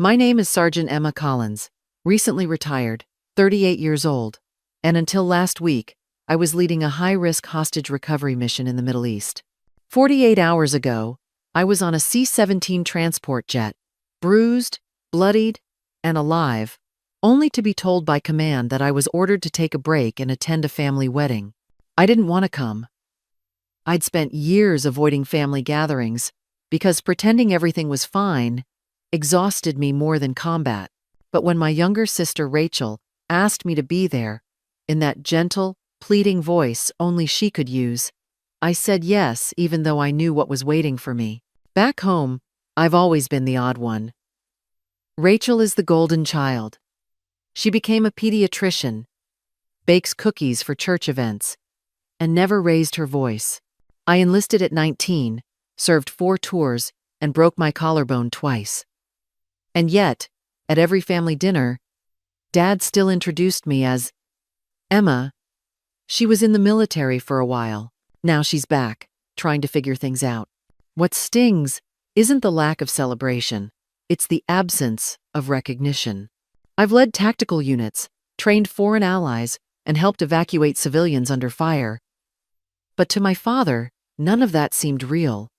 My name is Sergeant Emma Collins, recently retired, 38 years old, and until last week, I was leading a high-risk hostage recovery mission in the Middle East. 48 hours ago, I was on a C-17 transport jet, bruised, bloodied, and alive, only to be told by command that I was ordered to take a break and attend a family wedding. I didn't want to come. I'd spent years avoiding family gatherings because pretending everything was fine exhausted me more than combat. But when my younger sister Rachel asked me to be there, in that gentle, pleading voice only she could use, I said yes, even though I knew what was waiting for me. Back home, I've always been the odd one. Rachel is the golden child. She became a pediatrician, bakes cookies for church events, and never raised her voice. I enlisted at 19, served 4 tours, and broke my collarbone twice. And yet, at every family dinner, Dad still introduced me as Emma. She was in the military for a while. Now she's back, trying to figure things out. What stings isn't the lack of celebration, it's the absence of recognition. I've led tactical units, trained foreign allies, and helped evacuate civilians under fire. But to my father, none of that seemed real.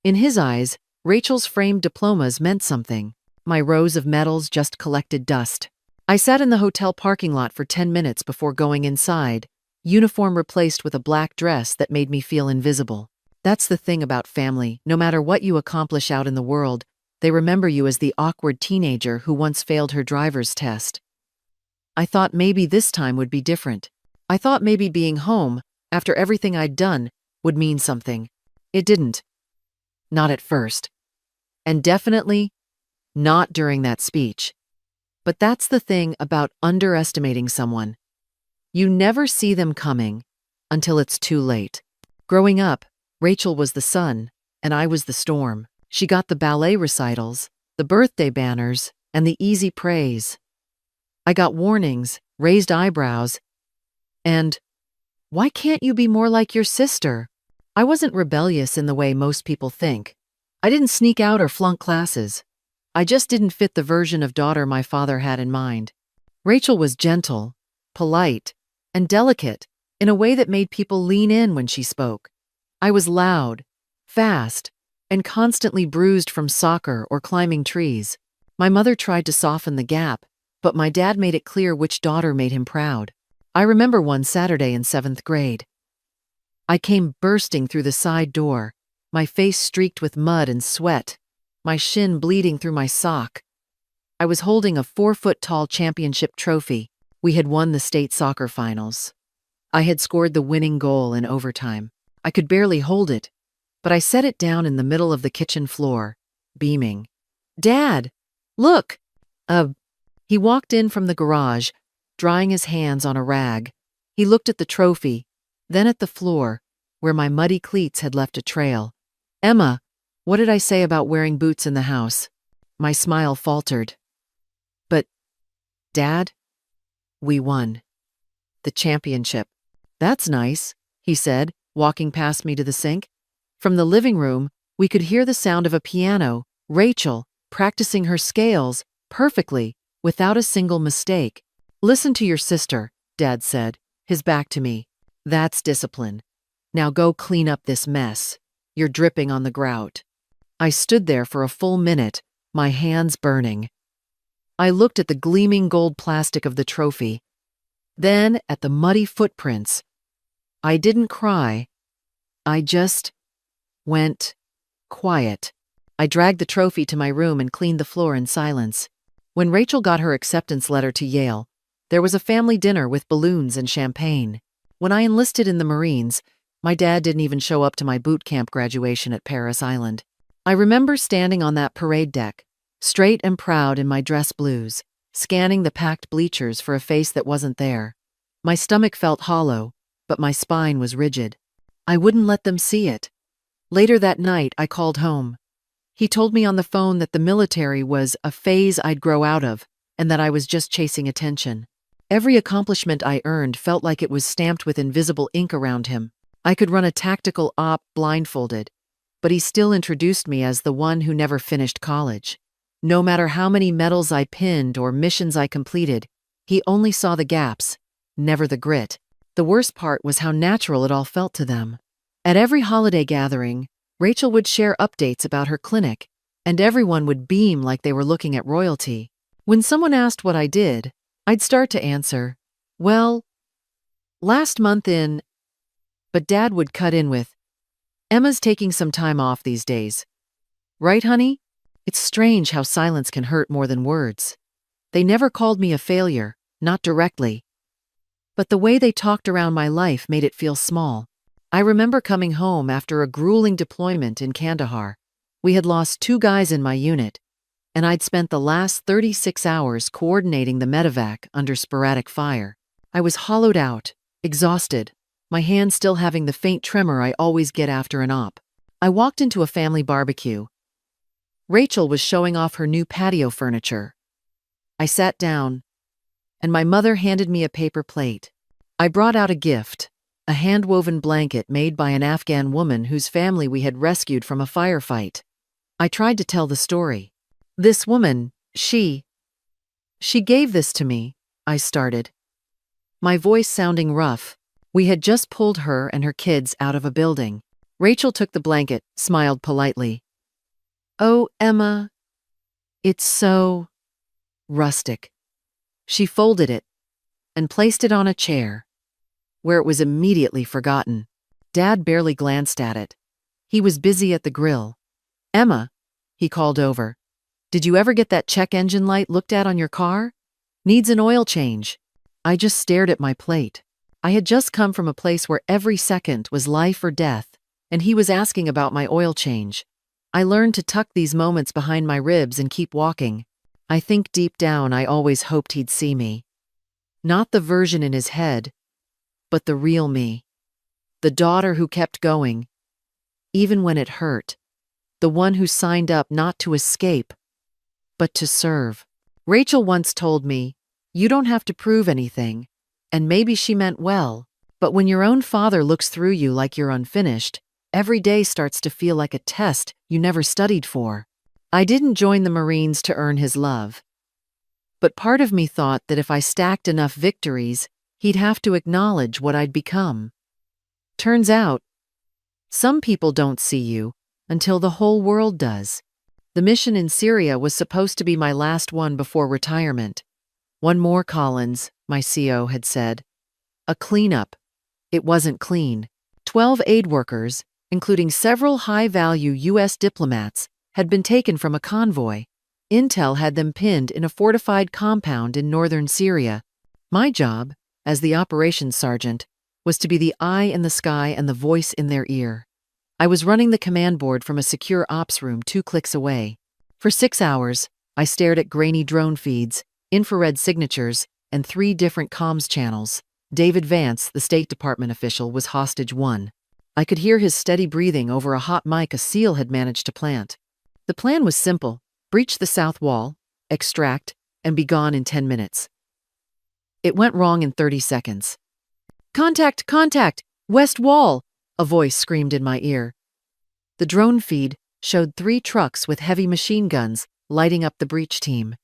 In his eyes, Rachel's framed diplomas meant something. My rows of medals just collected dust. I sat in the hotel parking lot for 10 minutes before going inside, uniform replaced with a black dress that made me feel invisible. That's the thing about family. No matter what you accomplish out in the world, they remember you as the awkward teenager who once failed her driver's test. I thought maybe this time would be different. I thought maybe being home, after everything I'd done, would mean something. It didn't. Not at first. And definitely not during that speech. But that's the thing about underestimating someone. You never see them coming until it's too late. Growing up, Rachel was the sun, and I was the storm. She got the ballet recitals, the birthday banners, and the easy praise. I got warnings, raised eyebrows, and, "Why can't you be more like your sister?" I wasn't rebellious in the way most people think. I didn't sneak out or flunk classes. I just didn't fit the version of daughter my father had in mind. Rachel was gentle, polite, and delicate in a way that made people lean in when she spoke. I was loud, fast, and constantly bruised from soccer or climbing trees. My mother tried to soften the gap, but my dad made it clear which daughter made him proud. I remember one Saturday in 7th grade. I came bursting through the side door, my face streaked with mud and sweat, my shin bleeding through my sock. I was holding a 4-foot-tall championship trophy. We had won the state soccer finals. I had scored the winning goal in overtime. I could barely hold it, but I set it down in the middle of the kitchen floor, beaming. "Dad, look!" He walked in from the garage, drying his hands on a rag. He looked at the trophy, then at the floor, where my muddy cleats had left a trail. "Emma, what did I say about wearing boots in the house?" My smile faltered. "But, Dad, we won. The championship." "That's nice," he said, walking past me to the sink. From the living room, we could hear the sound of a piano, Rachel, practicing her scales, perfectly, without a single mistake. "Listen to your sister," Dad said, his back to me. "That's discipline. Now go clean up this mess. You're dripping on the grout." I stood there for a full minute, my hands burning. I looked at the gleaming gold plastic of the trophy, then at the muddy footprints. I didn't cry. I just went quiet. I dragged the trophy to my room and cleaned the floor in silence. When Rachel got her acceptance letter to Yale, there was a family dinner with balloons and champagne. When I enlisted in the Marines, my dad didn't even show up to my boot camp graduation at Paris Island. I remember standing on that parade deck, straight and proud in my dress blues, scanning the packed bleachers for a face that wasn't there. My stomach felt hollow, but my spine was rigid. I wouldn't let them see it. Later that night, I called home. He told me on the phone that the military was a phase I'd grow out of, and that I was just chasing attention. Every accomplishment I earned felt like it was stamped with invisible ink around him. I could run a tactical op blindfolded, but he still introduced me as the one who never finished college. No matter how many medals I pinned or missions I completed, he only saw the gaps, never the grit. The worst part was how natural it all felt to them. At every holiday gathering, Rachel would share updates about her clinic, and everyone would beam like they were looking at royalty. When someone asked what I did, I'd start to answer, "Well, last month in," but Dad would cut in with, "Emma's taking some time off these days. Right, honey?" It's strange how silence can hurt more than words. They never called me a failure, not directly. But the way they talked around my life made it feel small. I remember coming home after a grueling deployment in Kandahar. We had lost 2 guys in my unit, and I'd spent the last 36 hours coordinating the medevac under sporadic fire. I was hollowed out, exhausted, my hands still having the faint tremor I always get after an op. I walked into a family barbecue. Rachel was showing off her new patio furniture. I sat down, and my mother handed me a paper plate. I brought out a gift, a hand-woven blanket made by an Afghan woman whose family we had rescued from a firefight. I tried to tell the story. "This woman, she gave this to me," I started, my voice sounding rough. We had just pulled her and her kids out of a building. Rachel took the blanket, smiled politely. "Oh, Emma, it's so rustic." She folded it and placed it on a chair, where it was immediately forgotten. Dad barely glanced at it. He was busy at the grill. "Emma," he called over, "did you ever get that check engine light looked at on your car? Needs an oil change." I just stared at my plate. I had just come from a place where every second was life or death, and he was asking about my oil change. I learned to tuck these moments behind my ribs and keep walking. I think deep down I always hoped he'd see me. Not the version in his head, but the real me. The daughter who kept going, even when it hurt. The one who signed up not to escape, but to serve. Rachel once told me, "You don't have to prove anything," and maybe she meant well, but when your own father looks through you like you're unfinished, every day starts to feel like a test you never studied for. I didn't join the Marines to earn his love. But part of me thought that if I stacked enough victories, he'd have to acknowledge what I'd become. Turns out, some people don't see you until the whole world does. The mission in Syria was supposed to be my last one before retirement. "One more, Collins," my CO had said. "A cleanup." It wasn't clean. 12 aid workers, including several high-value U.S. diplomats, had been taken from a convoy. Intel had them pinned in a fortified compound in northern Syria. My job, as the operations sergeant, was to be the eye in the sky and the voice in their ear. I was running the command board from a secure ops room 2 clicks away. For 6 hours, I stared at grainy drone feeds, infrared signatures, and 3 different comms channels. David Vance, the State Department official, was hostage 1. I could hear his steady breathing over a hot mic a SEAL had managed to plant. The plan was simple: breach the south wall, extract, and be gone in 10 minutes. It went wrong in 30 seconds. "Contact! Contact! West wall!" a voice screamed in my ear. The drone feed showed 3 trucks with heavy machine guns lighting up the breach team.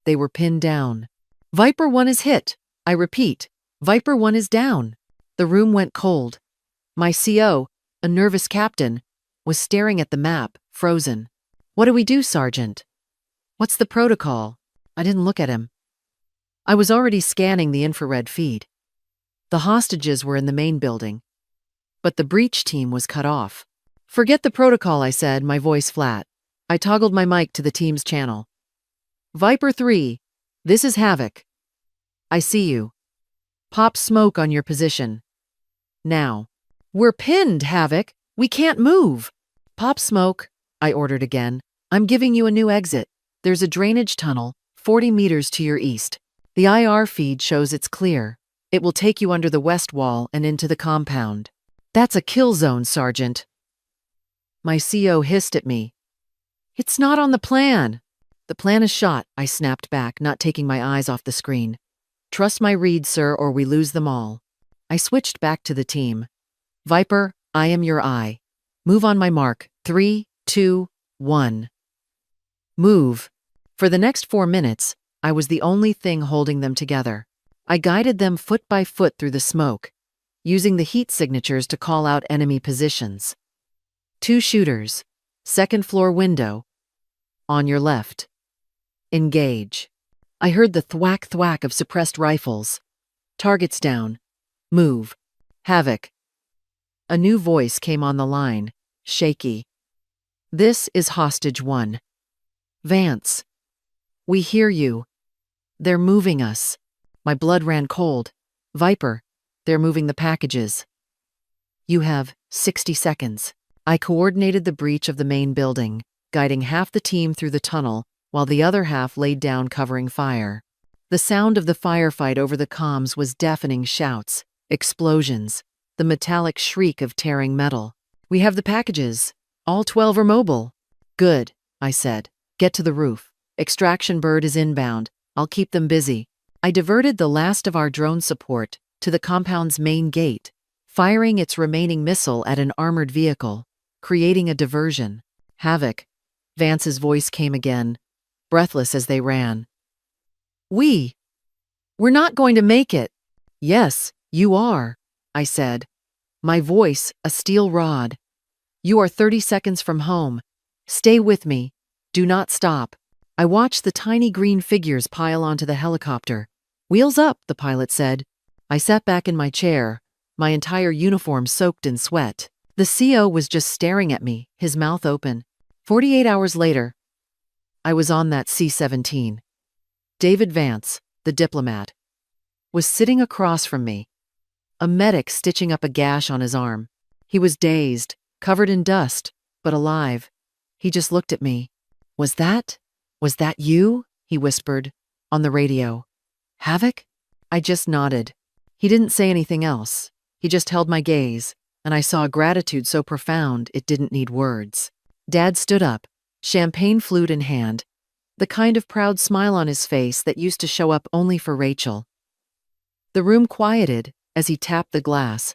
They were pinned down. "Viper 1 is hit. I repeat, Viper 1 is down." The room went cold. My CO, a nervous captain, was staring at the map, frozen. "What do we do, Sergeant? What's the protocol?" I didn't look at him. I was already scanning the infrared feed. The hostages were in the main building, but the breach team was cut off. "Forget the protocol," I said, my voice flat. I toggled my mic to the team's channel. "Viper 3, this is Havoc. I see you. Pop smoke on your position. Now." "We're pinned, Havoc. We can't move." "Pop smoke," I ordered again. "I'm giving you a new exit. There's a drainage tunnel, 40 meters to your east. The IR feed shows it's clear. It will take you under the west wall and into the compound." "That's a kill zone, Sergeant." My CO hissed at me. "It's not on the plan." "The plan is shot," I snapped back, not taking my eyes off the screen. "Trust my read, sir, or we lose them all." I switched back to the team. "Viper, I am your eye. Move on my mark. 3, 2, 1. Move." For the next 4 minutes, I was the only thing holding them together. I guided them foot by foot through the smoke, using the heat signatures to call out enemy positions. 2 shooters, second floor window, on your left. Engage. I heard the thwack-thwack of suppressed rifles. Targets down. Move. Havoc. A new voice came on the line, shaky. This is Hostage 1. Vance. We hear you. They're moving us. My blood ran cold. Viper, they're moving the packages. You have 60 seconds. I coordinated the breach of the main building, guiding half the team through the tunnel, while the other half laid down covering fire. The sound of the firefight over the comms was deafening shouts, explosions, the metallic shriek of tearing metal. We have the packages. All 12 are mobile. Good, I said. Get to the roof. Extraction bird is inbound. I'll keep them busy. I diverted the last of our drone support to the compound's main gate, firing its remaining missile at an armored vehicle, creating a diversion. Havoc. Vance's voice came again, breathless as they ran. We're not going to make it. Yes, you are, I said, my voice a steel rod. You are 30 seconds from home. Stay with me. Do not stop. I watched the tiny green figures pile onto the helicopter. Wheels up, the pilot said. I sat back in my chair, my entire uniform soaked in sweat. The CO was just staring at me, his mouth open. 48 hours later, I was on that C-17. David Vance, the diplomat, was sitting across from me, a medic stitching up a gash on his arm. He was dazed, covered in dust, but alive. He just looked at me. Was that you? He whispered, on the radio. Havoc? I just nodded. He didn't say anything else. He just held my gaze, and I saw a gratitude so profound it didn't need words. Dad stood up, champagne flute in hand, the kind of proud smile on his face that used to show up only for Rachel. The room quieted as he tapped the glass,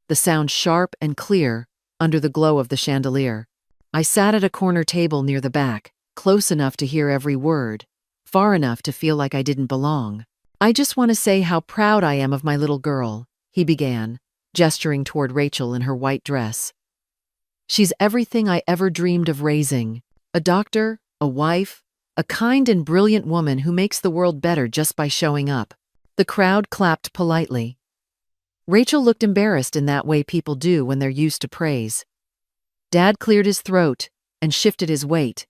the sound sharp and clear under the glow of the chandelier. I sat at a corner table near the back, close enough to hear every word, far enough to feel like I didn't belong. I just want to say how proud I am of my little girl, he began, gesturing toward Rachel in her white dress. She's everything I ever dreamed of raising. A doctor, a wife, a kind and brilliant woman who makes the world better just by showing up. The crowd clapped politely. Rachel looked embarrassed in that way people do when they're used to praise. Dad cleared his throat and shifted his weight,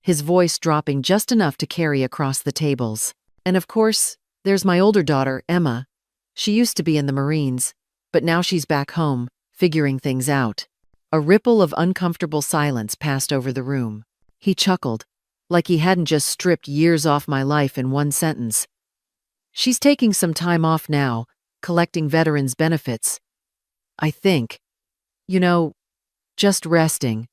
his voice dropping just enough to carry across the tables. And of course, there's my older daughter, Emma. She used to be in the Marines, but now she's back home, figuring things out. A ripple of uncomfortable silence passed over the room. He chuckled, like he hadn't just stripped years off my life in one sentence. She's taking some time off now, collecting veterans' benefits. I think. Just resting.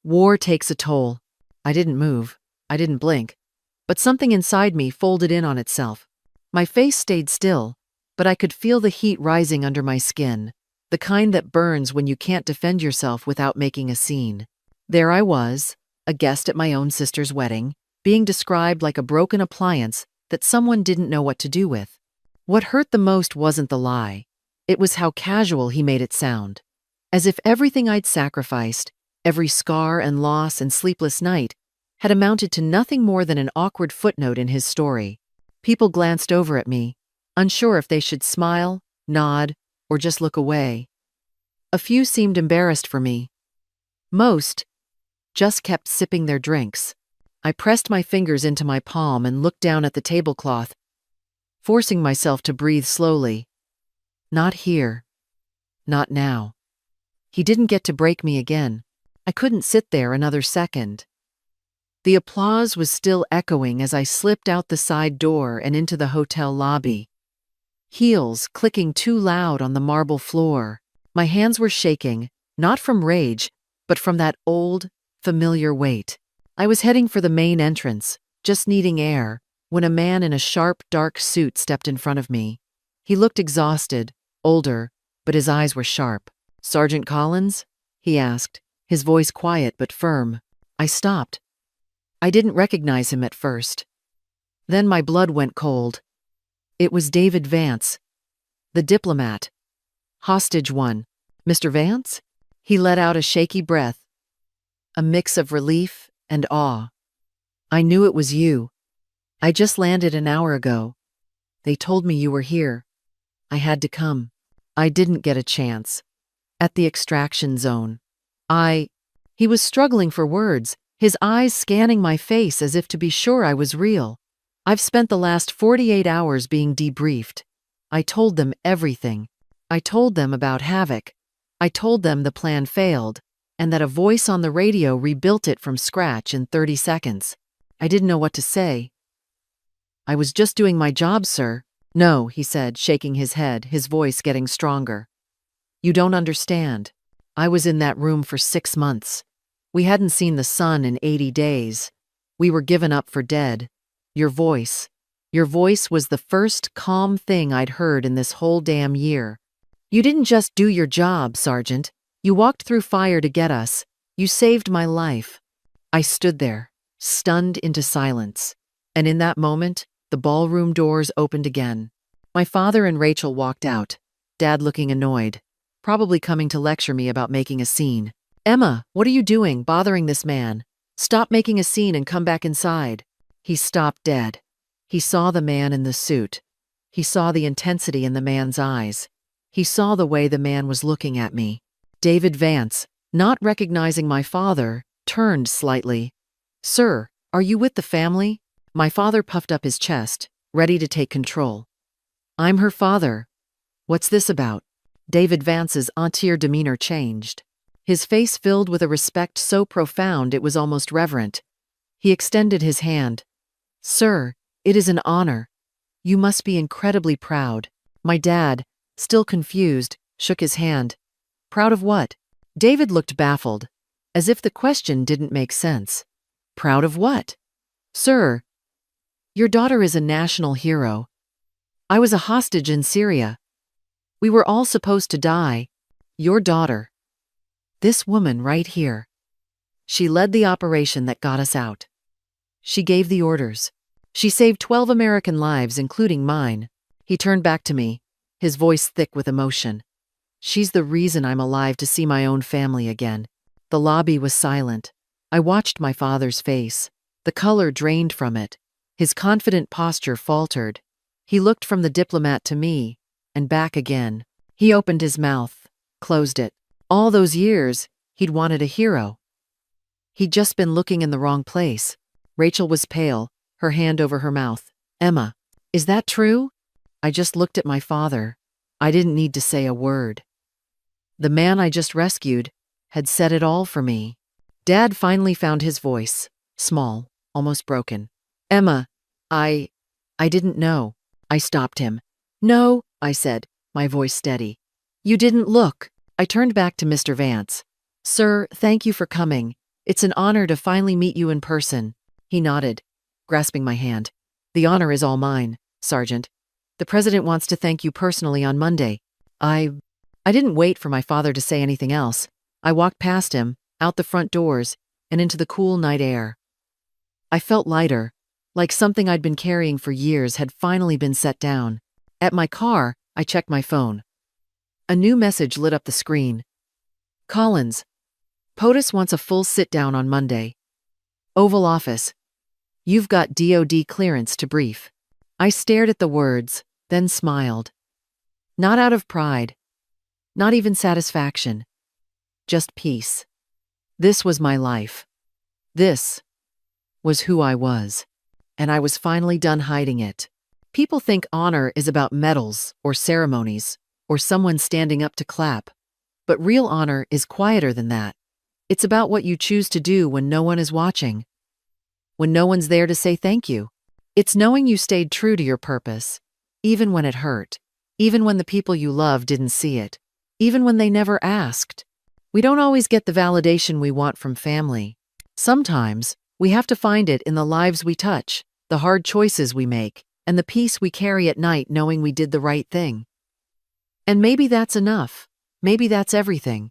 War takes a toll. I didn't move. I didn't blink. But something inside me folded in on itself. My face stayed still, but I could feel the heat rising under my skin, the kind that burns when you can't defend yourself without making a scene. There I was, a guest at my own sister's wedding, being described like a broken appliance that someone didn't know what to do with. What hurt the most wasn't the lie. It was how casual he made it sound. As if everything I'd sacrificed, every scar and loss and sleepless night, had amounted to nothing more than an awkward footnote in his story. People glanced over at me, unsure if they should smile, nod, or just look away. A few seemed embarrassed for me. Most just kept sipping their drinks. I pressed my fingers into my palm and looked down at the tablecloth, forcing myself to breathe slowly. Not here. Not now. He didn't get to break me again. I couldn't sit there another second. The applause was still echoing as I slipped out the side door and into the hotel lobby. Heels clicking too loud on the marble floor. My hands were shaking, not from rage, but from that old, familiar weight. I was heading for the main entrance, just needing air, when a man in a sharp, dark suit stepped in front of me. He looked exhausted, older, but his eyes were sharp. "Sergeant Collins?" he asked, his voice quiet but firm. I stopped. I didn't recognize him at first. Then my blood went cold. It was David Vance, the diplomat. Hostage one. Mr. Vance? He let out a shaky breath, a mix of relief and awe. I knew it was you. I just landed an hour ago. They told me you were here. I had to come. I didn't get a chance. At the extraction zone. He was struggling for words, his eyes scanning my face as if to be sure I was real. I've spent the last 48 hours being debriefed. I told them everything. I told them about Havoc. I told them the plan failed, and that a voice on the radio rebuilt it from scratch in 30 seconds. I didn't know what to say. I was just doing my job, sir. No, he said, shaking his head, his voice getting stronger. You don't understand. I was in that room for 6 months. We hadn't seen the sun in 80 days. We were given up for dead. Your voice was the first calm thing I'd heard in this whole damn year. You didn't just do your job, Sergeant. You walked through fire to get us. You saved my life. I stood there, stunned into silence. And in that moment, the ballroom doors opened again. My father and Rachel walked out, Dad looking annoyed, probably coming to lecture me about making a scene. Emma, what are you doing, bothering this man? Stop making a scene and come back inside. He stopped dead. He saw the man in the suit. He saw the intensity in the man's eyes. He saw the way the man was looking at me. David Vance, not recognizing my father, turned slightly. Sir, are you with the family? My father puffed up his chest, ready to take control. I'm her father. What's this about? David Vance's entier demeanor changed. His face filled with a respect so profound it was almost reverent. He extended his hand. Sir, it is an honor. You must be incredibly proud. My dad, still confused, shook his hand. Proud of what? David looked baffled, as if the question didn't make sense. Proud of what? Sir, your daughter is a national hero. I was a hostage in Syria. We were all supposed to die. Your daughter. This woman right here. She led the operation that got us out. She gave the orders. She saved 12 American lives, including mine. He turned back to me, his voice thick with emotion. She's the reason I'm alive to see my own family again. The lobby was silent. I watched my father's face. The color drained from it. His confident posture faltered. He looked from the diplomat to me, and back again. He opened his mouth, closed it. All those years, he'd wanted a hero. He'd just been looking in the wrong place. Rachel was pale, her hand over her mouth. Emma, is that true? I just looked at my father. I didn't need to say a word. The man I just rescued had said it all for me. Dad finally found his voice, small, almost broken. Emma, I didn't know. I stopped him. No, I said, my voice steady. You didn't look. I turned back to Mr. Vance. Sir, thank you for coming. It's an honor to finally meet you in person. He nodded, grasping my hand. The honor is all mine, Sergeant. The President wants to thank you personally on Monday. I didn't wait for my father to say anything else. I walked past him, out the front doors, and into the cool night air. I felt lighter, like something I'd been carrying for years had finally been set down. At my car, I checked my phone. A new message lit up the screen. Collins. POTUS wants a full sit-down on Monday. Oval Office. You've got DoD clearance to brief. I stared at the words, then smiled. Not out of pride. Not even satisfaction. Just peace. This was my life. This was who I was. And I was finally done hiding it. People think honor is about medals or ceremonies or someone standing up to clap. But real honor is quieter than that. It's about what you choose to do when no one is watching. When no one's there to say thank you. It's knowing you stayed true to your purpose, even when it hurt, even when the people you love didn't see it, even when they never asked. We don't always get the validation we want from family. Sometimes, we have to find it in the lives we touch, the hard choices we make, and the peace we carry at night knowing we did the right thing. And maybe that's enough. Maybe that's everything.